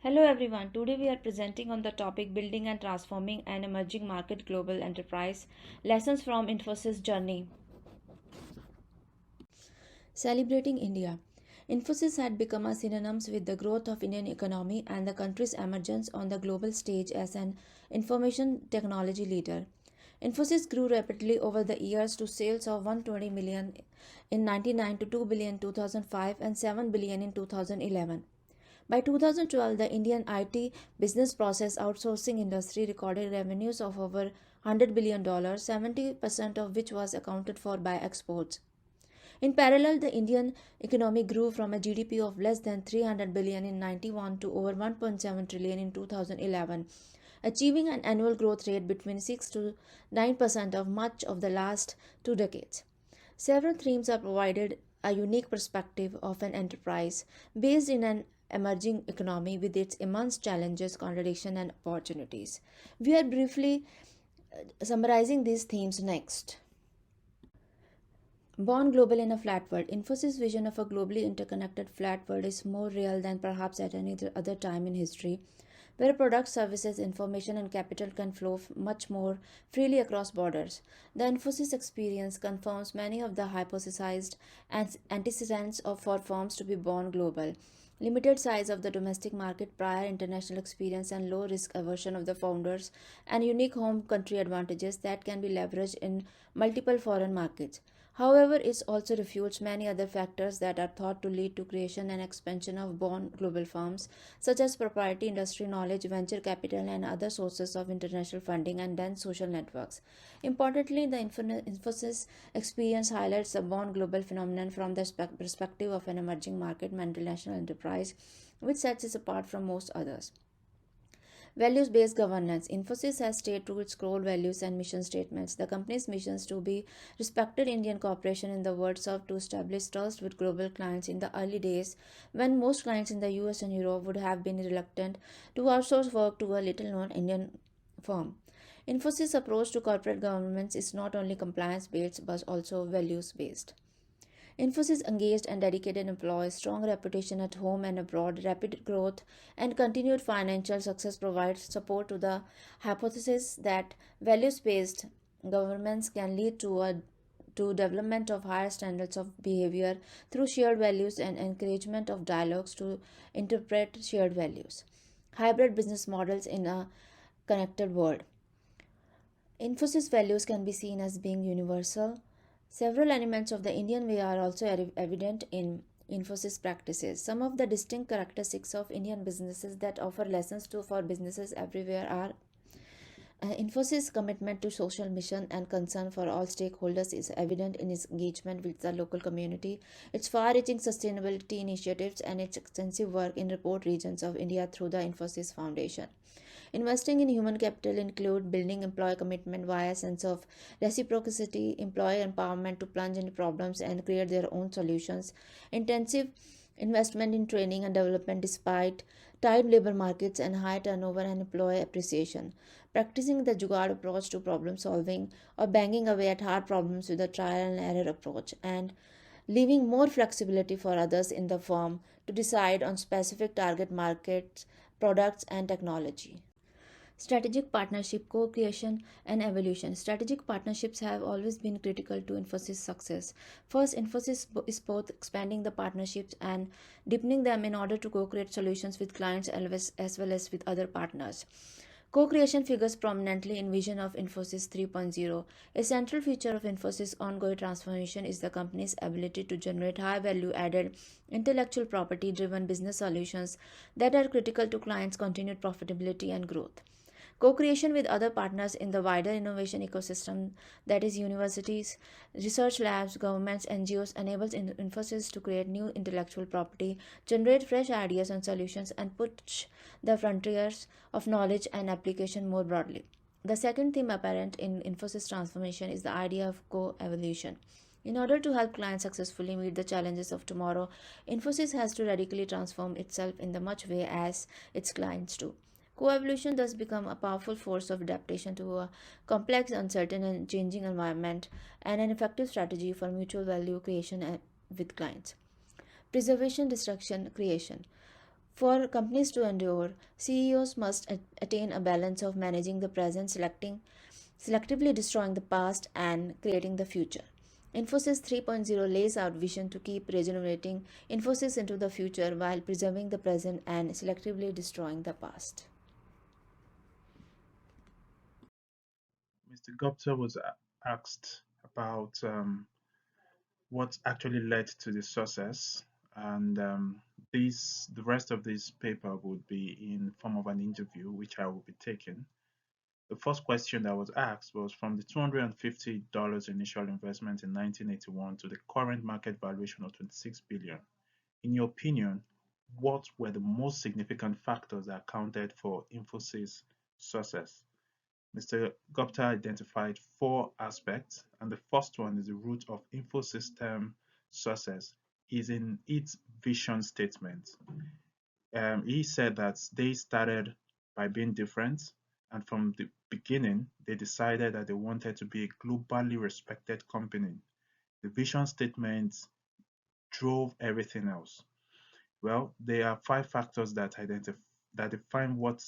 Hello everyone. Today we are presenting on the topic building and transforming an emerging market global enterprise. Lessons from Infosys journey. Celebrating India. Infosys had become a synonymous with the growth of Indian economy and the country's emergence on the global stage as an information technology leader. Infosys grew rapidly over the years to sales of 120 million in 1999 to 2 billion in 2005 and 7 billion in 2011. By 2012, the Indian IT business process outsourcing industry recorded revenues of over $100 billion, 70% of which was accounted for by exports. In parallel, the Indian economy grew from a GDP of less than 300 billion in 91 to over 1.7 trillion in 2011, achieving an annual growth rate between 6 to 9% of much of the last 2 decades. Several themes are provided a unique perspective of an enterprise based in an emerging economy with its immense challenges, contradictions, and opportunities. We are briefly summarizing these themes next. Born global in a flat world, Infosys' vision of a globally interconnected flat world is more real than perhaps at any other time in history, where products, services, information, and capital can flow much more freely across borders. The Infosys experience confirms many of the hypothesized antecedents for firms to be born global. Limited size of the domestic market, prior international experience, and low risk aversion of the founders, and unique home country advantages that can be leveraged in multiple foreign markets. However, it also refutes many other factors that are thought to lead to creation and expansion of born global firms, such as proprietary industry knowledge, venture capital, and other sources of international funding and dense social networks. Importantly, the Infosys experience highlights the born global phenomenon from the perspective of an emerging market multinational enterprise, which sets it apart from most others. Values based governance. Infosys has stayed true to its core values and mission statements. The company's mission is to be respected Indian corporation in the words of to establish trust with global clients in the early days when most clients in the US and Europe would have been reluctant to outsource work to a little known Indian firm. Infosys' approach to corporate governance is not only compliance based but also values based. Infosys engaged and dedicated employees, strong reputation at home and abroad, rapid growth, and continued financial success provide support to the hypothesis that values-based governments can lead to development of higher standards of behavior through shared values and encouragement of dialogues to interpret shared values. Hybrid business models in a connected world. Infosys values can be seen as being universal. Several elements of the Indian way are also evident in Infosys practices. Some of the distinct characteristics of Indian businesses that offer lessons for businesses everywhere are Infosys' commitment to social mission and concern for all stakeholders is evident in its engagement with the local community, its far-reaching sustainability initiatives, and its extensive work in remote regions of India through the Infosys Foundation. Investing in human capital include building employee commitment via a sense of reciprocity, employee empowerment to plunge into problems and create their own solutions, intensive investment in training and development despite tight labor markets and high turnover and employee appreciation, practicing the jugaad approach to problem solving or banging away at hard problems with a trial and error approach, and leaving more flexibility for others in the firm to decide on specific target markets, products, and technology. Strategic partnership, co creation, and evolution. Strategic partnerships have always been critical to Infosys' success. First, Infosys is both expanding the partnerships and deepening them in order to co create solutions with clients as well as with other partners. Co creation figures prominently in Vision of Infosys 3.0. A central feature of Infosys' ongoing transformation is the company's ability to generate high value added, intellectual property driven business solutions that are critical to clients' continued profitability and growth. Co-creation with other partners in the wider innovation ecosystem, that is universities, research labs, governments, NGOs, enables Infosys to create new intellectual property, generate fresh ideas and solutions, and push the frontiers of knowledge and application more broadly. The second theme apparent in Infosys transformation is the idea of co-evolution. In order to help clients successfully meet the challenges of tomorrow, Infosys has to radically transform itself in the much way as its clients do. Co-evolution thus become a powerful force of adaptation to a complex, uncertain, and changing environment, and an effective strategy for mutual value creation with clients. Preservation, destruction, creation. For companies to endure, CEOs must attain a balance of managing the present, selectively destroying the past, and creating the future. Infosys 3.0 lays out vision to keep regenerating Infosys into the future while preserving the present and selectively destroying the past. Mr. Gupta was asked about what actually led to the success, and the rest of this paper would be in form of an interview, which I will be taking. The first question that was asked was from the $250 initial investment in 1981 to the current market valuation of 26 billion. In your opinion, what were the most significant factors that accounted for Infosys' success? Mr. Gupta identified four aspects, and the first one is the root of Infosystem success is in its vision statement. He said that they started by being different, and from the beginning, they decided that they wanted to be a globally respected company. The vision statement drove everything else. Well, there are five factors that define what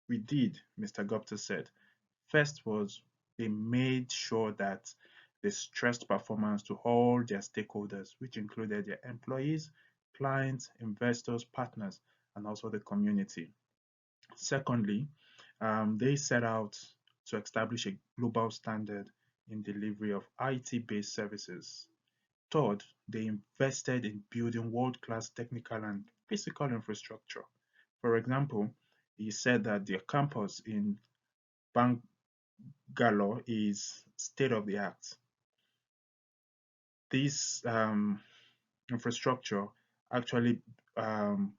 we did, Mr. Gupta said. First was they made sure that they stressed performance to all their stakeholders, which included their employees, clients, investors, partners, and also the community. Secondly, they set out to establish a global standard in delivery of IT-based services. Third, they invested in building world-class technical and physical infrastructure. For example, he said that their campus in Bangalore is state of the art. This infrastructure actually um,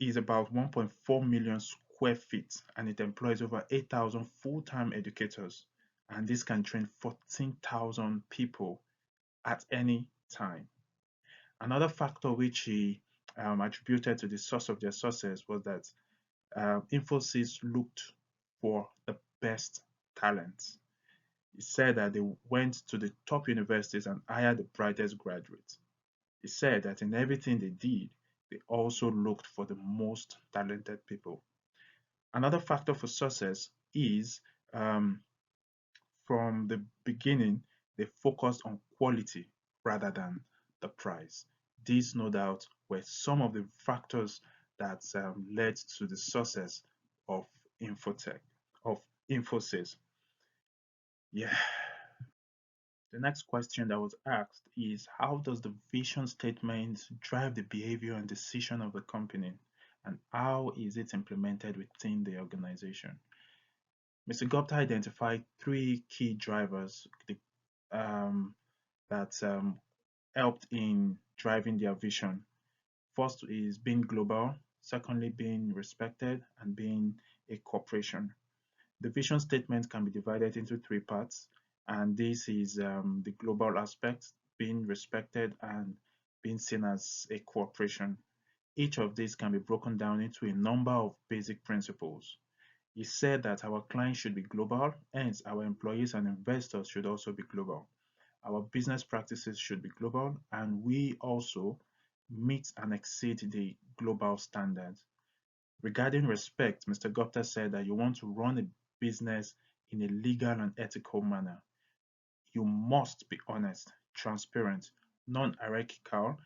is about 1.4 million square feet and it employs over 8,000 full-time educators. And this can train 14,000 people at any time. Another factor which he attributed to the source of their success was that Infosys looked for the best talent. He said that they went to the top universities and hired the brightest graduates. He said that in everything they did, they also looked for the most talented people. Another factor for success is um, from the beginning, they focused on quality rather than the price. These, no doubt, were some of the factors that led to the success of Infotech, of Infosys. Yeah. The next question that was asked is how does the vision statement drive the behavior and decision of the company? And how is it implemented within the organization? Mr. Gupta identified three key drivers um, that helped in driving their vision. First is being global, secondly, being respected, and being a corporation. The vision statement can be divided into three parts, and this is the global aspect, being respected, and being seen as a corporation. Each of these can be broken down into a number of basic principles. He said that our clients should be global, hence our employees and investors should also be global. Our business practices should be global, and we also meet and exceed the global standards. Regarding respect, Mr. Gupta said that you want to run a business in a legal and ethical manner. You must be honest, transparent, non-hierarchical,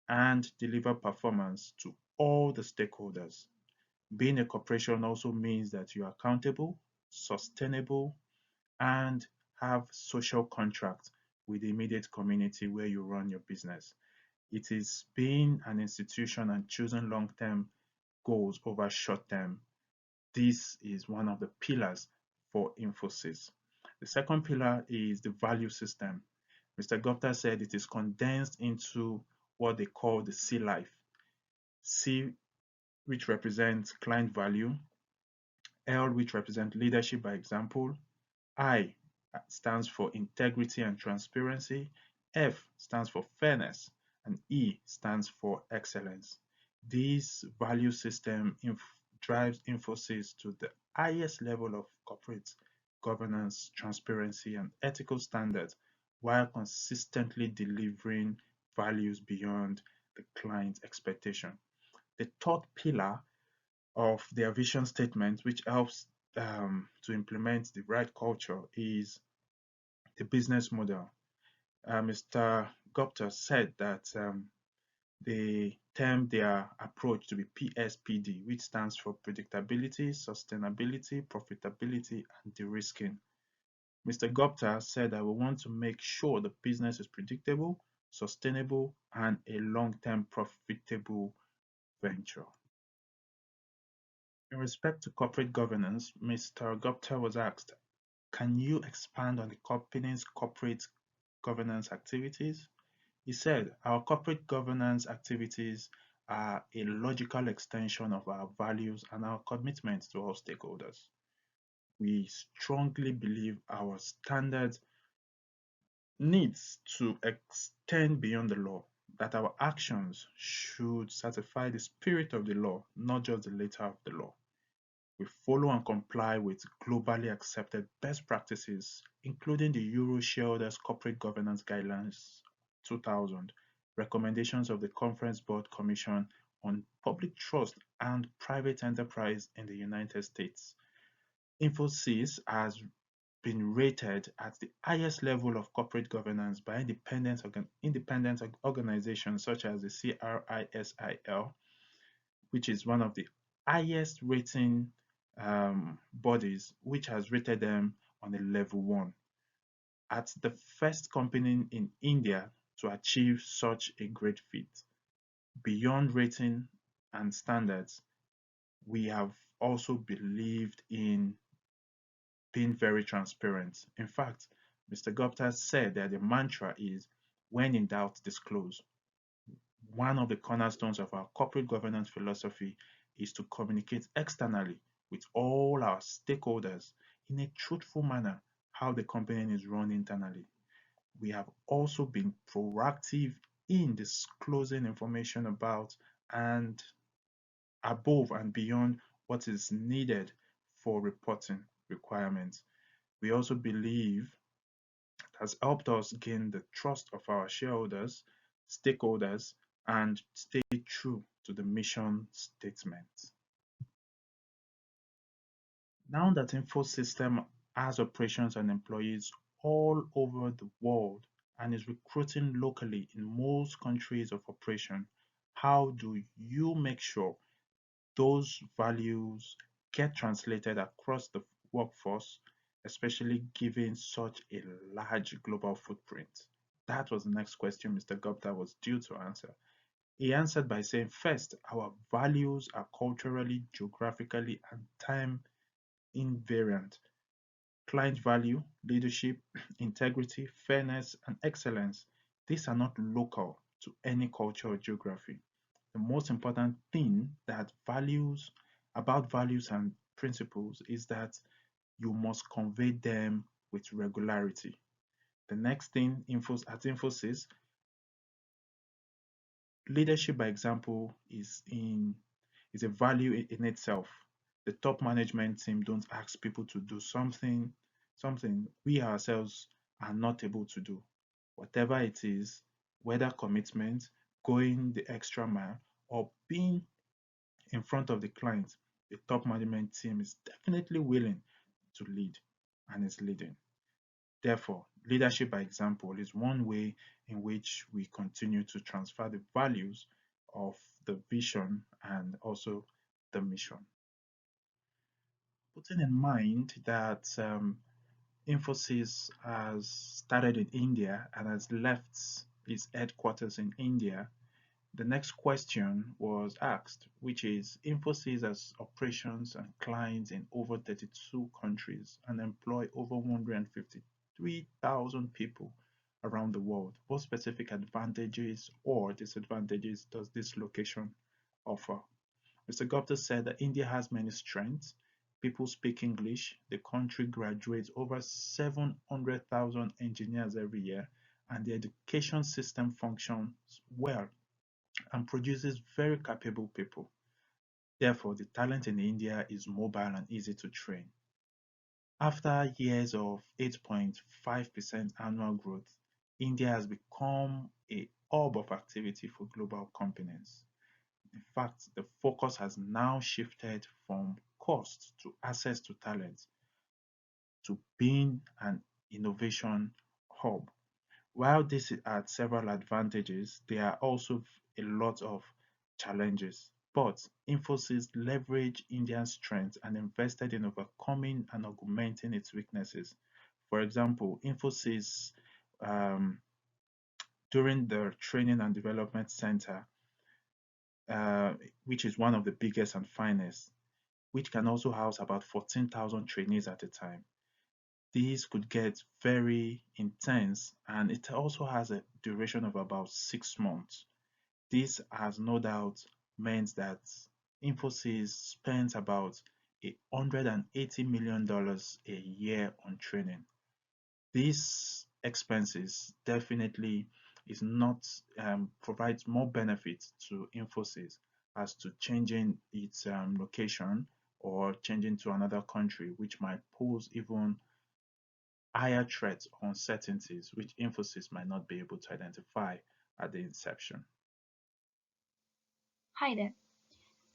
and deliver performance to all the stakeholders. Being a corporation also means that you are accountable, sustainable, and have social contracts with the immediate community where you run your business. It is being an institution and choosing long-term goals over short-term. This is one of the pillars for Infosys. The second pillar is the value system. Mr. Gupta said it is condensed into what they call the C life. C, which represents client value, L, which represents leadership by example, I stands for integrity and transparency, F stands for fairness, and E stands for excellence. This value system drives Infosys to the highest level of corporate governance, transparency, and ethical standards while consistently delivering values beyond the client expectation. The third pillar of their vision statement, which helps to implement the right culture, is the business model. Mr. Gupta said that they termed their approach to be PSPD, which stands for predictability, sustainability, profitability, and de-risking. Mr. Gupta said that we want to make sure the business is predictable, sustainable, and a long-term profitable venture. In respect to corporate governance, Mr. Gupta was asked, can you expand on the company's corporate governance activities? He said, our corporate governance activities are a logical extension of our values and our commitment to all stakeholders. We strongly believe our standards needs to extend beyond the law, that our actions should satisfy the spirit of the law, not just the letter of the law. We follow and comply with globally accepted best practices, including the Euro Shareholders Corporate Governance Guidelines 2000, recommendations of the Conference Board Commission on Public Trust and Private Enterprise in the United States. Infosys has been rated at the highest level of corporate governance by independent organizations such as the CRISIL, which is one of the highest rating bodies, which has rated them on a level 1. At the first company in India to achieve such a great feat. Beyond rating and standards, we have also believed in being very transparent. In fact, Mr. Gupta said that the mantra is, when in doubt, disclose. One of the cornerstones of our corporate governance philosophy is to communicate externally with all our stakeholders in a truthful manner how the company is run internally. We have also been proactive in disclosing information about and above and beyond what is needed for reporting requirements. We also believe it has helped us gain the trust of our shareholders, stakeholders, and stay true to the mission statement. Now that Infosystem has operations and employees all over the world and is recruiting locally in most countries of operation, how do you make sure those values get translated across the workforce, especially given such a large global footprint? That was the next question Mr. Gupta was due to answer. He answered by saying, first, our values are culturally, geographically, and time invariant. Client value, leadership, integrity, fairness, and excellence. These are not local to any culture or geography. The most important thing about values and principles is that you must convey them with regularity. The next thing at Infosys, leadership by example is a value in itself. The top management team don't ask people to do something we ourselves are not able to do. Whatever it is, whether commitment, going the extra mile, or being in front of the client, the top management team is definitely willing to lead and is leading. Therefore, leadership by example is one way in which we continue to transfer the values of the vision and also the mission. Putting in mind that Infosys has started in India and has left its headquarters in India, the next question was asked, which is Infosys has operations and clients in over 32 countries and employ over 153,000 people around the world. What specific advantages or disadvantages does this location offer? Mr. Gupta said that India has many strengths. People speak English. The country graduates over 700,000 engineers every year, and the education system functions well and produces very capable people. Therefore, the talent in India is mobile and easy to train. After years of 8.5% annual growth, India has become a hub of activity for global companies. In fact, the focus has now shifted from cost to access to talent to being an innovation hub. While this had several advantages, there are also a lot of challenges. But Infosys leveraged India's strengths and invested in overcoming and augmenting its weaknesses. For example, Infosys, um, during the Training and Development Center, uh, which is one of the biggest and finest, which can also house about 14,000 trainees at a time. These could get very intense, and it also has a duration of about 6 months. This has no doubt meant that Infosys spends about $180 million a year on training. These expenses definitely is not provides more benefit to Infosys as to changing its location or changing to another country, which might pose even higher threats or uncertainties which Infosys might not be able to identify at the inception. Hi there.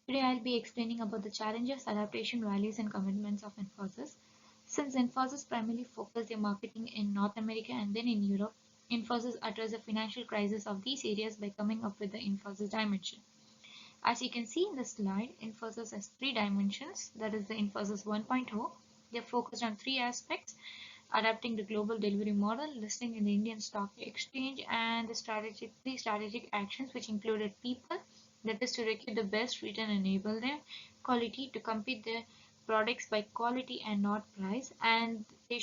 Today I'll be explaining about the challenges, adaptation, values, and commitments of Infosys. Since Infosys primarily focused their marketing in North America and then in Europe, Infosys addressed the financial crisis of these areas by coming up with the Infosys dimension. As you can see in the slide, Infosys has three dimensions. That is the Infosys 1.0. They are focused on three aspects: adapting the global delivery model, listing in the Indian Stock Exchange, and the three strategic actions which included people, that is to recruit the best, retain and enable them; quality, to compete their products by quality and not price; and they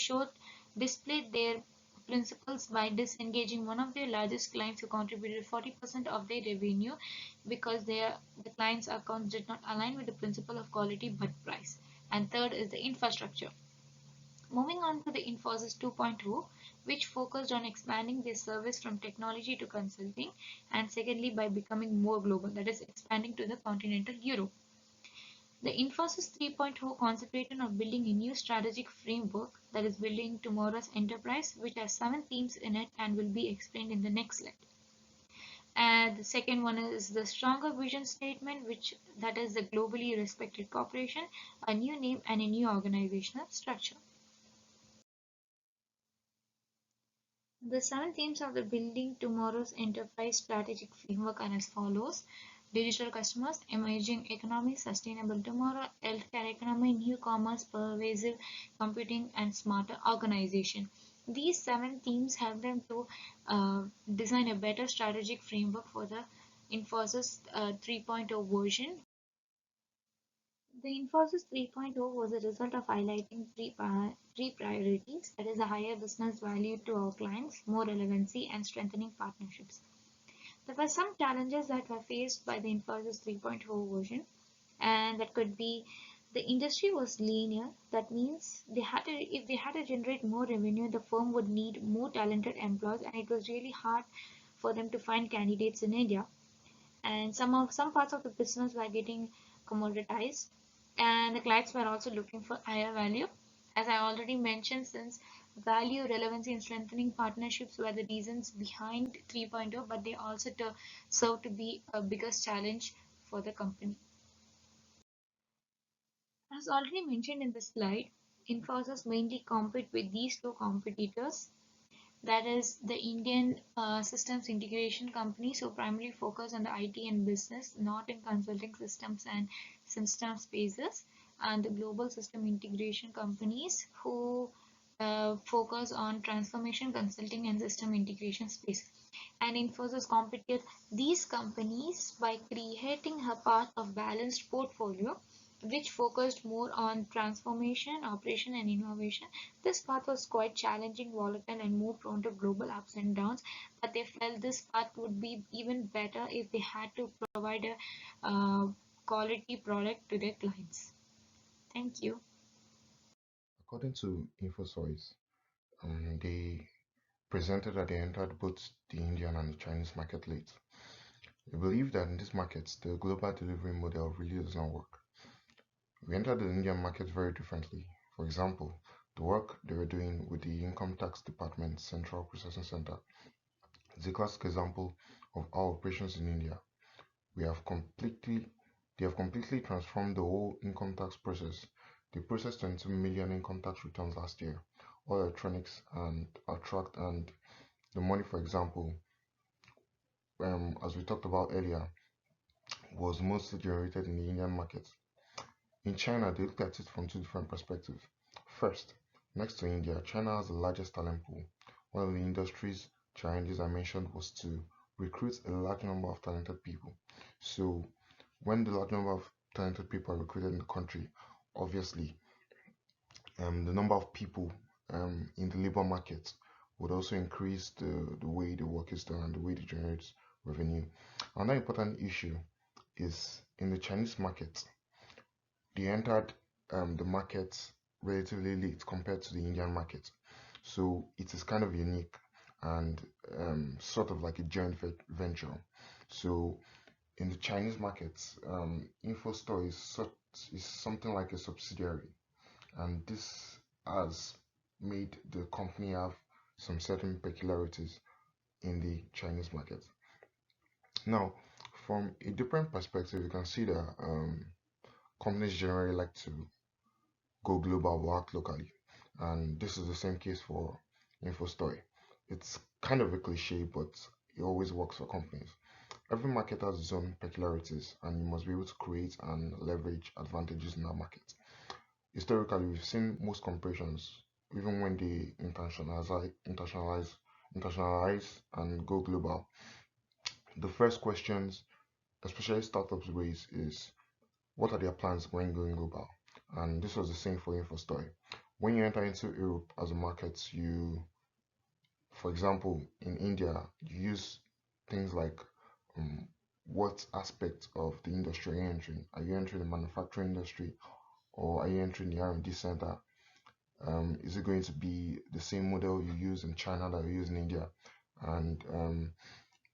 displayed their principles by disengaging one of their largest clients who contributed 40% of their revenue because the client's accounts did not align with the principle of quality but price. And third is the infrastructure. Moving on to the Infosys 2.0, which focused on expanding their service from technology to consulting, and secondly, by becoming more global, that is, expanding to the continental Europe. The Infosys 3.0 concentrated on building a new strategic framework, that is, building tomorrow's enterprise, which has 7 themes in it and will be explained in the next slide. And the second one is the stronger vision statement, which that is the globally respected corporation, a new name, and a new organizational structure. The 7 themes of the Building Tomorrow's Enterprise Strategic Framework are as follows: digital customers, emerging economy, sustainable tomorrow, healthcare economy, new commerce, pervasive computing, and smarter organization. These 7 themes help them to design a better strategic framework for the Infosys 3.0 version. The Infosys 3.0 was a result of highlighting three priorities, that is, a higher business value to our clients, more relevancy, and strengthening partnerships. There were some challenges that were faced by the Infosys 3.0 version, and that could be: the industry was linear. That means if they had to generate more revenue, the firm would need more talented employees, and it was really hard for them to find candidates in India. And some parts of the business were getting commoditized, and the clients were also looking for higher value. As I already mentioned, since value, relevancy, and strengthening partnerships were the reasons behind 3.0, but they also serve to be a biggest challenge for the company. As already mentioned in the slide, Infosys mainly compete with these two competitors, that is the Indian systems integration companies who primarily focus on the IT and business, not in consulting systems and system spaces, and the global system integration companies who focus on transformation consulting and system integration space. And Infosys competed these companies by creating a path of balanced portfolio which focused more on transformation, operation, and innovation. This path was quite challenging, volatile, and more prone to global ups and downs, but they felt this path would be even better if they had to provide a quality product to their clients. Thank you. According to Infosys, they presented that they entered both the Indian and the Chinese market late. They believe that in these markets, the global delivery model really does not work. We entered the Indian market very differently. For example, the work they were doing with the Income Tax Department Central Processing Center is a classic example of our operations in India. we have completely they have completely transformed the whole income tax process. They processed 22 million income tax returns last year, all electronics and attract, and the money, for example, as we talked about earlier, was mostly generated in the Indian market. In China, they looked at it from two different perspectives. First, next to India, China has the largest talent pool. One of the industry's challenges I mentioned was to recruit a large number of talented people. So, when the large number of talented people are recruited in the country, obviously, the number of people in the labor market would also increase the way the work is done and the way it generates revenue. Another important issue is in the Chinese market. They entered the market relatively late compared to the Indian market. So it is kind of unique and sort of like a joint venture. So in the Chinese markets, InfoStore is something like a subsidiary, and this has made the company have some certain peculiarities in the Chinese market. Now, from a different perspective, you can see that companies generally like to go global or act locally, and this is the same case for InfoStory. It's kind of a cliche, but it always works for companies. Every market has its own peculiarities, and you must be able to create and leverage advantages in that market. Historically, we've seen most corporations, even when they internationalize and go global, the first questions, especially startups raise, is what are their plans when going global? And this was the same for InfoStory. When you enter into Europe as a market, for example, in India, you use things like what aspect of the industry are you entering? Are you entering the manufacturing industry, or are you entering the R&D center? Is it going to be the same model you use in China that you use in India? And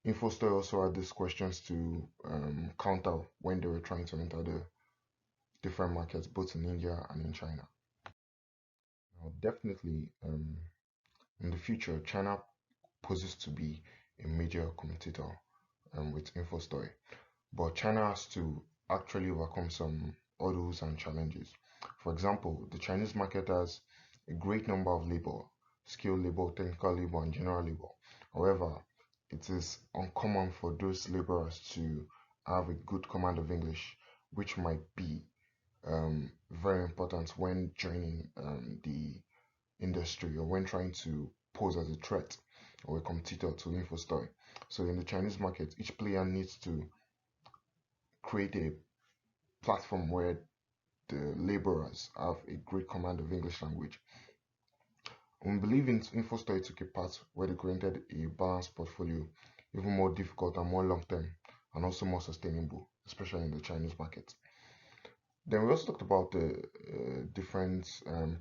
InfoStore also had these questions to counter when they were trying to enter the different markets, both in India and in China. Now, definitely, in the future, China poses to be a major competitor with InfoStory, but China has to actually overcome some hurdles and challenges. For example, the Chinese market has a great number of labor, skilled labor, technical labor, and general labor. However, it is uncommon for those laborers to have a good command of English, which might be very important when joining the industry or when trying to pose as a threat or a competitor to InfoStory. So in the Chinese market, each player needs to create a platform where the laborers have a great command of English language. We believe InfoStory took a path where they created a balanced portfolio, even more difficult and more long-term, and also more sustainable, especially in the Chinese market. Then we also talked about the different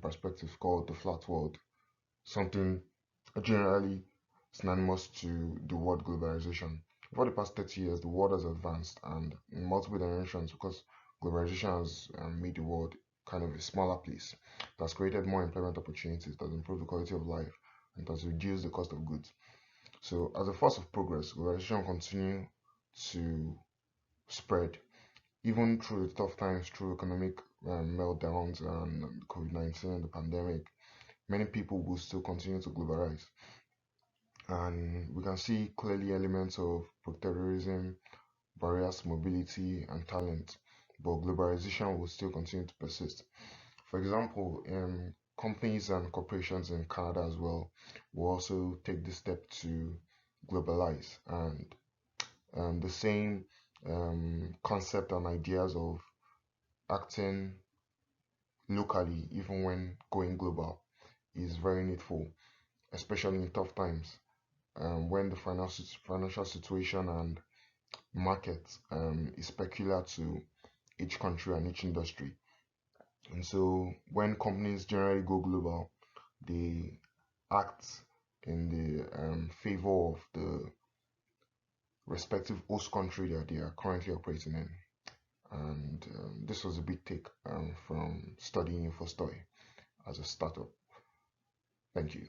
perspectives called the flat world, something generally synonymous to the word globalization. For the past 30 years, the world has advanced and in multiple dimensions because globalization has made the world kind of a smaller place. It has created more employment opportunities, that improved the quality of life, and has reduced the cost of goods. So, as a force of progress, globalization continues to spread even through the tough times, through economic meltdowns and COVID-19 and the pandemic. Many people will still continue to globalize. And we can see clearly elements of protectionism, barriers to mobility, and talent, but globalization will still continue to persist. For example, companies and corporations in Canada as well will also take this step to globalize, and the same concept and ideas of acting locally even when going global is very needful, especially in tough times when the financial situation and market is peculiar to each country and each industry. And so when companies generally go global, they act in the favor of the respective host country that they are currently operating in. And this was a big take from studying InfoStory as a startup. Thank you.